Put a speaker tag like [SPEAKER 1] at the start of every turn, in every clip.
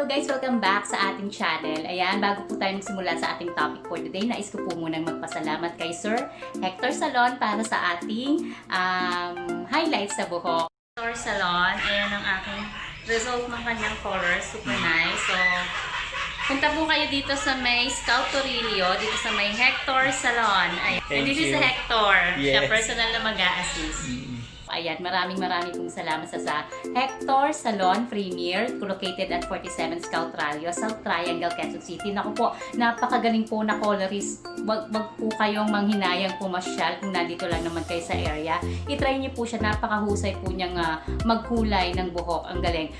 [SPEAKER 1] Hello guys! Welcome back sa ating channel. Ayan, bago po tayo magsimula sa ating topic for today, nais ko po munang magpasalamat kay Sir Hector Salon para sa ating highlights sa buhok. Hector Salon, ayan ang aking result ng kanyang color. Super nice. So, punta po kayo dito sa may Scout Torillo, dito sa may Hector Salon. Ayan. And this is Hector. Siya personal na mag-a-assist. Ayan, maraming pong salamat sa Hector Salon Premier, located at 47 Scout Ralio, South Triangle, Quezon City. Naku po, napakagaling po na colorist. Wag po kayong manghinayang pumasyal kung nandito lang naman kayo sa area. I-try niyo po siya, napakahusay po niyang magkulay ng buhok. Ang galing.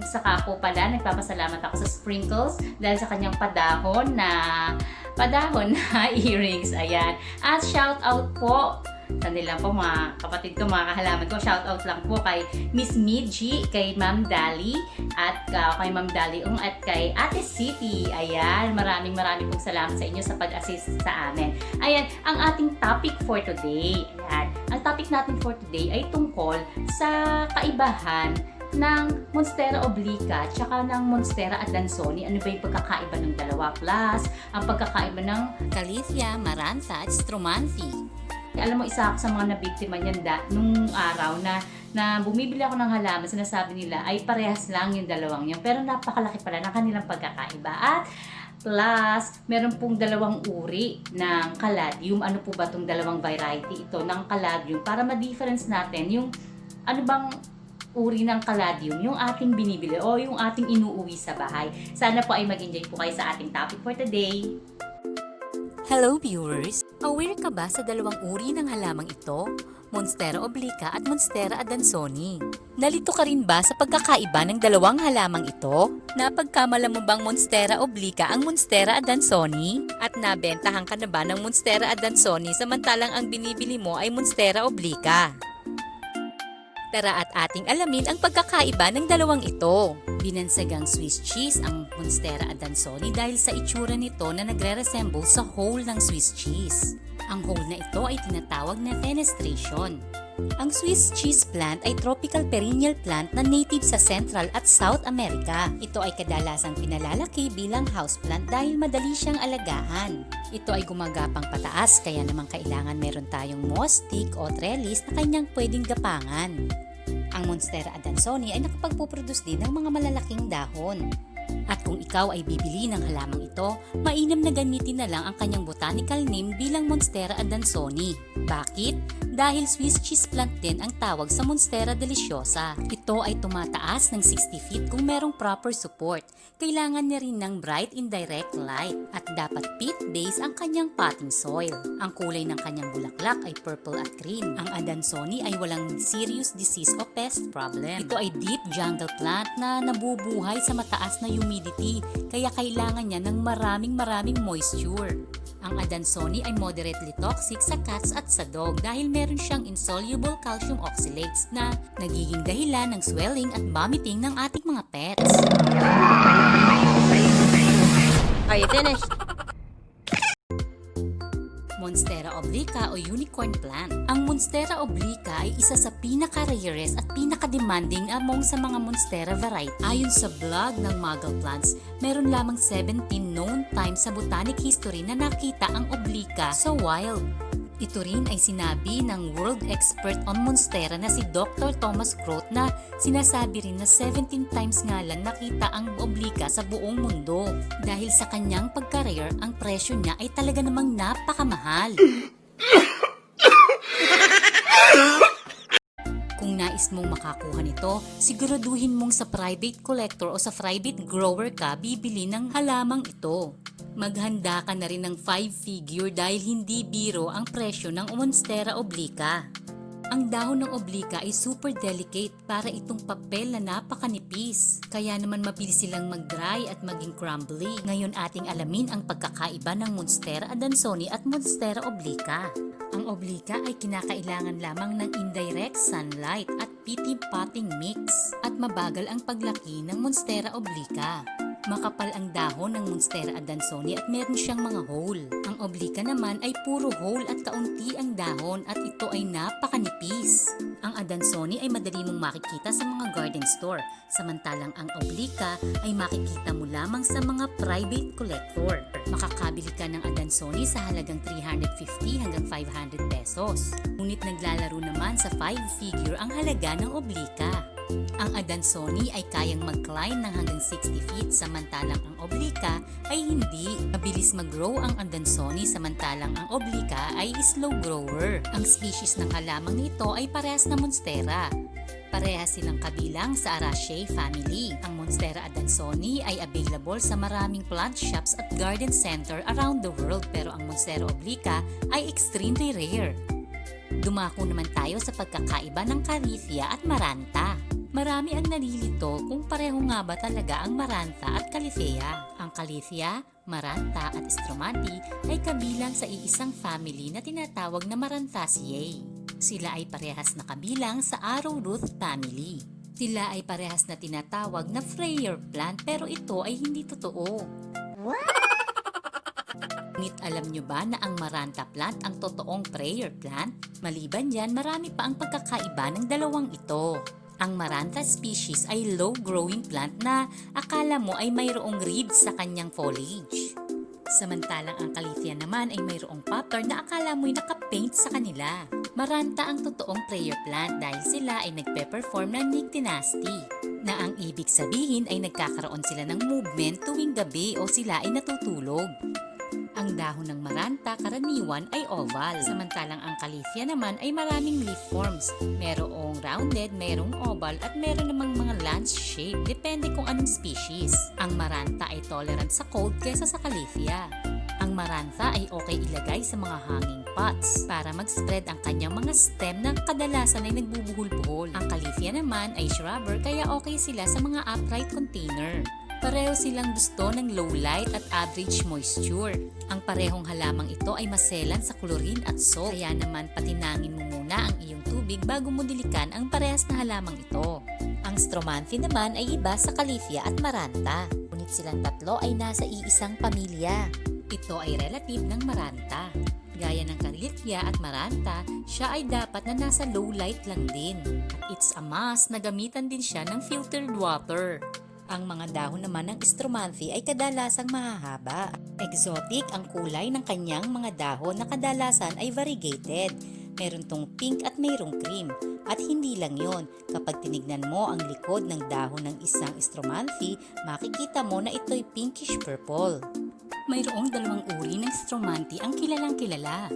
[SPEAKER 1] Saka po pala, nagpapasalamat ako sa Sprinkles dahil sa kanyang padahon na earrings. Ayan. At shout out po sandali lang po mga kapatid ko, mga kahalaman ko. Shout out lang po kay Miss Midji, kay Ma'am Dali, at kay Ma'am Dali at kay Ate City. Ayan, maraming pong salamat sa inyo sa pag-assist sa amin. Ayan, ang ating topic for today. Ayan, ang topic natin for today ay tungkol sa kaibahan ng Monstera Obliqua tsaka ng Monstera Adansonii. Ano ba yung pagkakaiba ng dalawa? Plus, ang pagkakaiba ng Caletheia, Marantha at Stromanthi. Alam mo, isa ako sa mga nabiktima niyan nung araw na bumibili ako ng halaman, sinasabi nila ay parehas lang yung dalawang yun. Pero napakalaki pala ng kanilang pagkakaiba. At plus, meron pong dalawang uri ng caladium. Ano po ba itong dalawang variety ito ng caladium? Para ma-difference natin yung ano bang uri ng caladium yung ating binibili o yung ating inuuwi sa bahay. Sana po ay mag-enjoy po kayo sa ating topic for today.
[SPEAKER 2] Hello viewers! Aware ka ba sa dalawang uri ng halamang ito? Monstera Obliqua at Monstera Adansonii. Nalito ka rin ba sa pagkakaiba ng dalawang halamang ito? Napagkamala mo bang Monstera Obliqua ang Monstera Adansonii? At nabentahan ka na ba ng Monstera Adansonii samantalang ang binibili mo ay Monstera Obliqua? Tara at ating alamin ang pagkakaiba ng dalawang ito. Binansagang Swiss cheese ang Monstera Adansonii dahil sa itsura nito na nagre-resemble sa whole ng Swiss cheese. Ang whole na ito ay tinatawag na fenestration. Ang Swiss cheese plant ay tropical perennial plant na native sa Central at South America. Ito ay kadalasang pinalalaki bilang houseplant dahil madali siyang alagaan. Ito ay gumagapang pataas kaya naman kailangan meron tayong moss stick o trellis na kanyang pwedeng gapangan. Ang Monstera Adansonii ay nakapagpuproduce din ng mga malalaking dahon. At kung ikaw ay bibili ng halamang ito, mainam na gamitin na lang ang kanyang botanical name bilang Monstera Adansonii. Bakit? Dahil Swiss cheese plant din ang tawag sa Monstera deliciosa. Ito ay tumataas ng 60 feet kung merong proper support. Kailangan niya rin ng bright indirect light at dapat peat-based ang kanyang potting soil. Ang kulay ng kanyang bulaklak ay purple at green. Ang Adansonii ay walang serious disease o pest problem. Ito ay deep jungle plant na nabubuhay sa mataas na humidity kaya kailangan niya ng maraming moisture. Ang Adansonii ay moderately toxic sa cats at sa dog dahil meron siyang insoluble calcium oxalates na nagiging dahilan ng swelling at vomiting ng ating mga pets.
[SPEAKER 3] Are you finished?
[SPEAKER 2] Monstera Obliqua o unicorn plant. Ang Monstera Obliqua ay isa sa pinaka-rarest at pinaka-demanding among sa mga Monstera variety. Ayon sa blog ng Muggle Plants, meron lamang 17 known times sa botanic history na nakita ang Obliqua sa wild. Ito rin ay sinabi ng world expert on Monstera na si Dr. Thomas Groth na sinasabi rin na 17 times nga lang nakita ang Obliqua sa buong mundo. Dahil sa kanyang pagka-rare, ang presyo niya ay talaga namang napakamahal. Kung nais mong makakuha nito, siguraduhin mong sa private collector o sa private grower ka bibili ng halamang ito. Maghanda ka na rin ng 5-figure dahil hindi biro ang presyo ng Monstera Obliqua. Ang dahon ng Obliqua ay super delicate para itong papel na napakanipis. Kaya naman mabilis silang mag-dry at maging crumbly. Ngayon ating alamin ang pagkakaiba ng Monstera Adansonii at Monstera Obliqua. Ang Obliqua ay kinakailangan lamang ng indirect sunlight at pitty potting mix at mabagal ang paglaki ng Monstera Obliqua. Makapal ang dahon ng Monstera adansoni at meron siyang mga hole. Ang oblique naman ay puro hole at kaunti ang dahon at ito ay napakanipis. Ang adansoni ay madali mong makikita sa mga garden store, samantalang ang oblique ay makikita mo lamang sa mga private collector. Makakabili ka ng adansoni sa halagang 350 hanggang 500 pesos. Ngunit naglalaro naman sa 5-figure ang halaga ng oblique. Ang adansoni ay kayang mag-climb ng hanggang 60 feet samantalang ang oblique ay hindi. Mabilis mag-grow ang adansoni samantalang ang oblique ay slow grower. Ang species ng halamang nito ay parehas na Monstera. Parehas silang kabilang sa Araceae family. Ang Monstera adansoni ay available sa maraming plant shops at garden center around the world pero ang Monstera oblique ay extremely rare. Dumako naman tayo sa pagkakaiba ng Caliphia at Maranta. Marami ang nalilito kung pareho nga ba talaga ang Maranta at Caliphia. Ang Caliphia, Maranta at Stromanthi ay kabilang sa iisang family na tinatawag na Marantaceae. Sila ay parehas na kabilang sa arrowroot family. Sila ay parehas na tinatawag na Freyer plant pero ito ay hindi totoo. Ngunit alam nyo ba na ang Maranta plant ang totoong prayer plant? Maliban yan, marami pa ang pagkakaiba ng dalawang ito. Ang Maranta species ay low-growing plant na akala mo ay mayroong ribs sa kanyang foliage. Samantalang ang Caliphia naman ay mayroong poplar na akala mo'y nakapaint sa kanila. Maranta ang totoong prayer plant dahil sila ay nagpe-perform ng nyctinasty, na ang ibig sabihin ay nagkakaroon sila ng movement tuwing gabi o sila ay natutulog. Ang dahon ng Maranta karaniwan ay oval, samantalang ang Caliphia naman ay maraming leaf forms. Merong rounded, merong oval at meron namang mga lance shape, depende kung anong species. Ang Maranta ay tolerant sa cold kesa sa Caliphia. Ang Maranta ay okay ilagay sa mga hanging pots para mag-spread ang kanyang mga stem na kadalasan ay nagbubuhol-buhol. Ang Caliphia naman ay shrubber kaya okay sila sa mga upright container. Pareho silang gusto ng low light at average moisture. Ang parehong halamang ito ay maselan sa chlorine at salt. Kaya naman patinangin mo muna ang iyong tubig bago mo dilikan ang parehas na halamang ito. Ang Stromanthi naman ay iba sa Caliphia at Maranta. Ngunit silang tatlo ay nasa iisang pamilya. Ito ay relative ng Maranta. Gaya ng Caliphia at Maranta, siya ay dapat na nasa low light lang din. It's a must na gamitan din siya ng filtered water. Ang mga dahon naman ng Stromanthi ay kadalasang mahahaba. Exotic ang kulay ng kanyang mga dahon na kadalasan ay variegated. Meron tong pink at mayroong cream. At hindi lang yon, kapag tinignan mo ang likod ng dahon ng isang Stromanthi, makikita mo na ito'y pinkish purple. Mayroong dalawang uri ng Stromanthi ang kilalang kilala.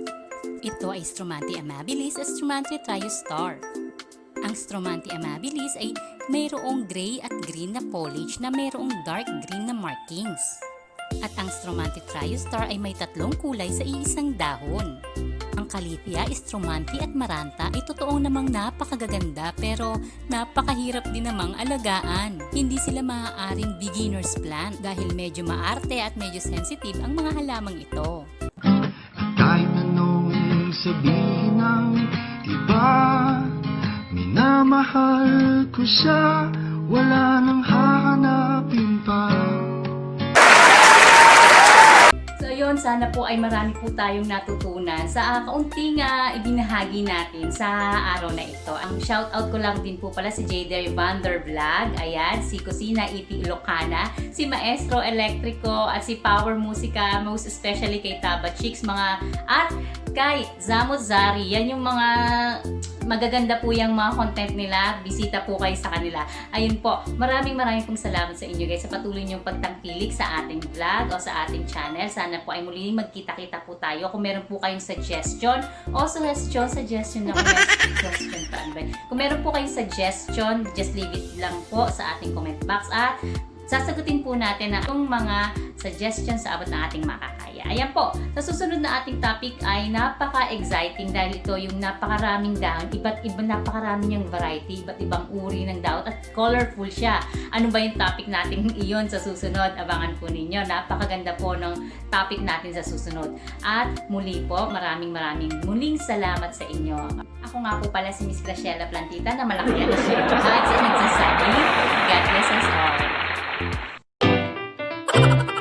[SPEAKER 2] Ito ay Stromanthi amabilis at Stromanthi triostar. Ang Stromanthi amabilis ay mayroong gray at green na foliage na mayroong dark green na markings. At ang Stromanthi triostar ay may tatlong kulay sa iisang dahon. Ang Caliphia, Stromanthi at Maranta ay totoo namang napakagaganda pero napakahirap din namang alagaan. Hindi sila maaaring beginner's plant dahil medyo maarte at medyo sensitive ang mga halamang ito.
[SPEAKER 4] Kahit anong sabihin ng iba, minamahal ko siya, wala nang hahanapin pa.
[SPEAKER 1] So yun, sana po ay marami po tayong natutunan sa kaunting ibinahagi natin sa araw na ito. Ang shoutout ko lang din po pala si Jader Vander Vlog, ayan, si Kusina E.T. Ilocana, si Maestro Electrico at si Power Musica, most especially kay Taba Chicks, at kay Zamo Zari. Yan yung mga magaganda po yung mga content nila. Bisita po kayo sa kanila. Ayun po, maraming pong salamat sa inyo guys sa patuloy niyong pagtangkilik sa ating vlog o sa ating channel. Sana po ay muling magkita-kita po tayo. Kung meron po kayong suggestion o suggestion na question pa. Kung meron po kayong suggestion, just leave it lang po sa ating comment box at sasagutin po natin na itong mga suggestions sa abot ng ating makakaya. Ayan po, sa susunod na ating topic ay napaka-exciting dahil ito yung napakaraming dahon, napakarami niyang variety, iba't ibang uri ng dahon at colorful siya. Ano ba yung topic natin iyon sa susunod? Abangan po ninyo. Napakaganda po ng topic natin sa susunod. At muli po, maraming muling salamat sa inyo. Ako nga po pala si Miss Graciela Plantita na malaki na siya at sa nagsasabi, God bless us all. Bye!